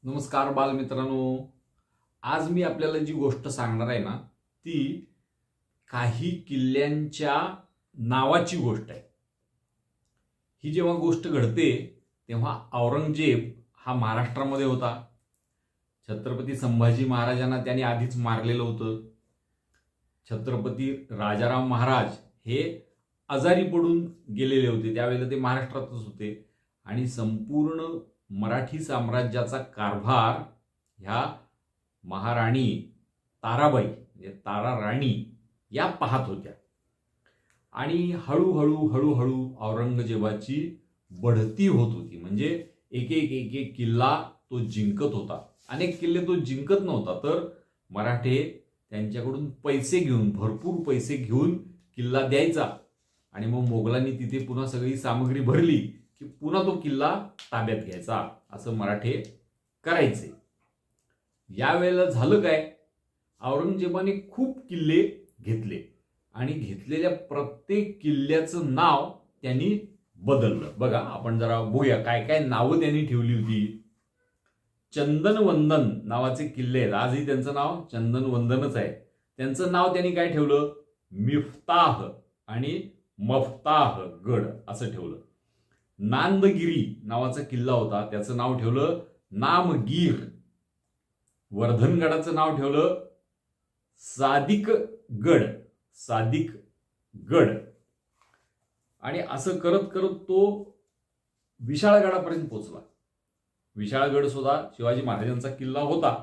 नमस्कार बालमित्रांनो. आज मी आपल्याला जी गोष्ट सांगणार आहे ना, ती काही किल्ल्यांच्या नावाची गोष्ट आहे. ही जेव्हा गोष्ट घडते तेव्हा औरंगजेब हा महाराष्ट्रामध्ये होता. छत्रपती संभाजी महाराजांना त्याने आधीच मारलेलं होतं. छत्रपती राजाराम महाराज हे आजारी पडून गेलेले होते, त्यावेळेला ते महाराष्ट्रातच होते आणि संपूर्ण मराठी साम्राज्याचा कारभार ह्या महाराणी ताराबाई म्हणजे तारा राणी या पाहत होत्या. आणि हळूहळू हळूहळू औरंगजेबाची बढती होत होती. म्हणजे एक एक एक एक किल्ला तो जिंकत होता. अनेक किल्ले तो जिंकत नव्हता, तर मराठे त्यांच्याकडून पैसे घेऊन, भरपूर पैसे घेऊन किल्ला द्यायचा आणि मग मोगलांनी तिथे पुन्हा सगळी सामग्री भरली की पुन्हा तो किल्ला ताब्यात घ्यायचा, असं मराठे करायचे. यावेळेला झालं काय, औरंगजेबाने खूप किल्ले घेतले आणि घेतलेल्या प्रत्येक किल्ल्याचं नाव त्यांनी बदललं. बघा, आपण जरा बघूया काय काय नावं त्यांनी ठेवली होती. चंदनवंदन नावाचे किल्ले आहेत, आजही त्यांचं नाव चंदनवंदनच आहे. त्यांचं नाव त्यांनी काय ठेवलं, मिफ्ताह आणि मफ्ताह गड असं ठेवलं. नांदगिरी नावाचा किल्ला होता, त्याचं नाव ठेवलं नामगीर. वर्धनगडाचं नाव ठेवलं सादिकगड, सादिकगड. आणि असं करत करत तो विशाळगडापर्यंत पोहोचला. विशाळगड सुद्धा शिवाजी महाराजांचा किल्ला होता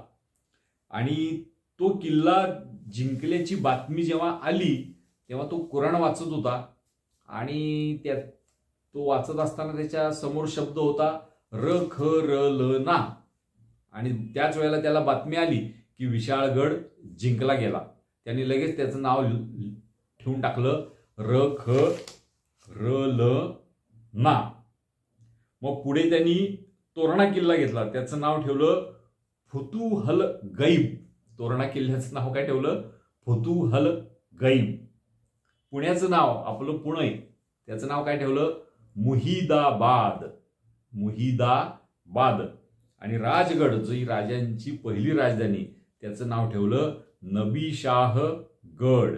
आणि तो किल्ला जिंकल्याची बातमी जेव्हा आली तेव्हा तो कुराण वाचत होता आणि त्यात तो वाचत असताना त्याच्या समोर शब्द होता र ख र ल ना. आणि त्याच वेळेला त्याला बातमी आली की विशाळगड जिंकला गेला. त्यांनी लगेच त्याचं नाव ठेवून टाकलं र ख र ल ना. मग पुढे त्यांनी तोरणा किल्ला घेतला, त्याचं नाव ठेवलं फुतुहल गैब. तोरणा किल्ल्याचं नाव काय ठेवलं, फुतुहल गैब. पुण्याचं नाव, आपलं पुणे, त्याचं नाव काय ठेवलं, मुहिदाबाद, मुहिदाबाद. आणि राजगड, जी राजांची पहिली राजधानी, त्याचं नाव ठेवलं नबीशाह गड.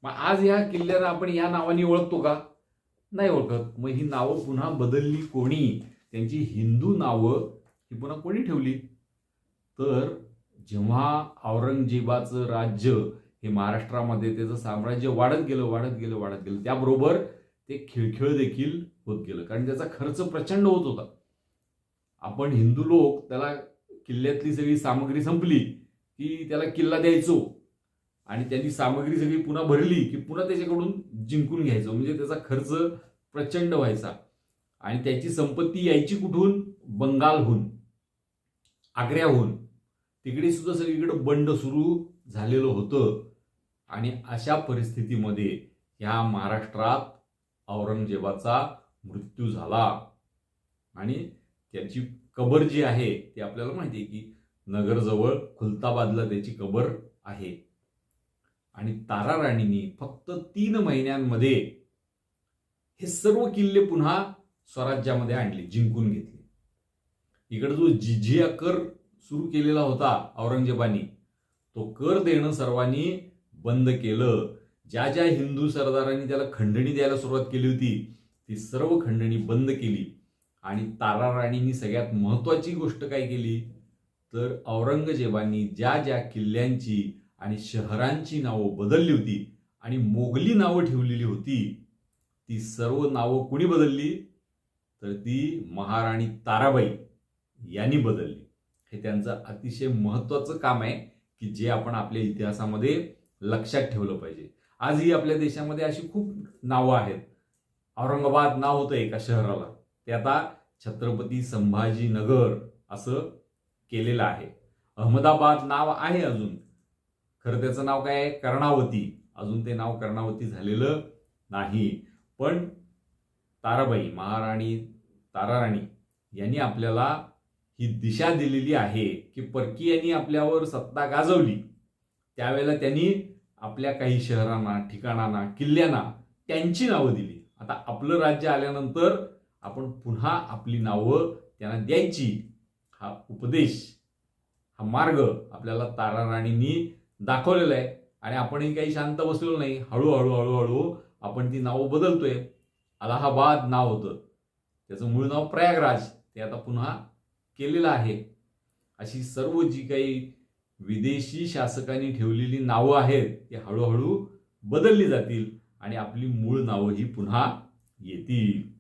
मग आज या किल्ल्याला आपण या नावाने ओळखतो का, नाही ओळखत. मग ही नावं पुन्हा बदलली कोणी, त्यांची हिंदू नावं ही पुन्हा कोणी ठेवली, तर जेव्हा औरंगजेबाचं राज्य हे महाराष्ट्रामध्ये त्याचं साम्राज्य वाढत गेलं वाढत गेलं वाढत गेलं, त्याबरोबर ते खिळखिळ देखील होत गेलं, कारण त्याचा खर्च प्रचंड होत होता. आपण हिंदू लोक त्याला किल्ल्यातली सगळी सामग्री संपली की त्याला किल्ला द्यायचो आणि त्यांनी सामग्री सगळी पुन्हा भरली की पुन्हा त्याच्याकडून जिंकून घ्यायचो. म्हणजे त्याचा खर्च प्रचंड व्हायचा आणि त्याची संपत्ती यायची कुठून, बंगालहून, आग्र्याहून. तिकडे सुद्धा सगळीकडे बंड सुरू झालेलं होतं. आणि अशा परिस्थितीमध्ये ह्या महाराष्ट्रात औरंगजेबाचा मृत्यू झाला आणि त्याची कबर जी आहे ती आपल्याला माहिती आहे की नगरजवळ खुलताबादला त्याची कबर आहे. आणि तारा राणींनी फक्त 3 महिन्यांमध्ये हे सर्व किल्ले पुन्हा स्वराज्यामध्ये आणले, जिंकून घेतले. इकडे जो जिझिया कर सुरू केलेला होता औरंगजेबानी, तो कर देणं सर्वांनी बंद केलं. ज्या ज्या हिंदू सरदारांनी त्याला खंडणी द्यायला सुरुवात केली होती ती सर्व खंडणी बंद केली. आणि तारा राणींनी सगळ्यात महत्वाची गोष्ट काय केली, तर औरंगजेबानी ज्या ज्या किल्ल्यांची आणि शहरांची नावं बदलली होती आणि मोगली नावं ठेवलेली होती, ती सर्व नावं कुणी बदलली, तर ती महाराणी ताराबाई यांनी बदलली. हे त्यांचं अतिशय महत्वाचं काम आहे की जे आपण आपल्या इतिहासामध्ये लक्षात ठेवलं पाहिजे. आजही आपल्या देशामध्ये अशी खूप नावं आहेत. औरंगाबाद नाव होतं एका शहराला, ते आता छत्रपती संभाजीनगर असं केलेलं आहे. अहमदाबाद नाव आहे अजून, खरं त्याचं नाव काय आहे, कर्णावती. अजून ते नाव कर्णावती झालेलं नाही. पण ताराबाई, महाराणी तारा राणी यांनी आपल्याला ही दिशा दिलेली आहे की परकीयांनी आपल्यावर सत्ता गाजवली त्यावेळेला त्यांनी आपल्या काही शहरांना, ठिकाणांना, किल्ल्यांना त्यांची नावं दिली. आता आपलं राज्य आल्यानंतर आपण पुन्हा आपली नावं त्यांना द्यायची, हा उपदेश, हा मार्ग आपल्याला तारा राणींनी दाखवलेला आहे. आणि आपणही काही शांत बसलेलो नाही. हळूहळू हळूहळू आपण ती नावं बदलतोय. अलाहाबाद नाव होतं, त्याचं मूळ नाव प्रयागराज, ते आता पुन्हा केलेलं आहे. अशी सर्व जी काही विदेशी शासकांनी ठेवलेली नावं आहेत ती हळूहळू बदलली जातील आणि आपली मूळ नावं ही पुन्हा येतील.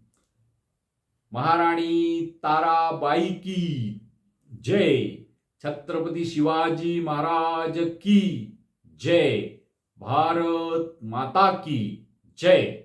महाराणी ताराबाई की जय. छत्रपती शिवाजी महाराज की जय. भारत माता की जय.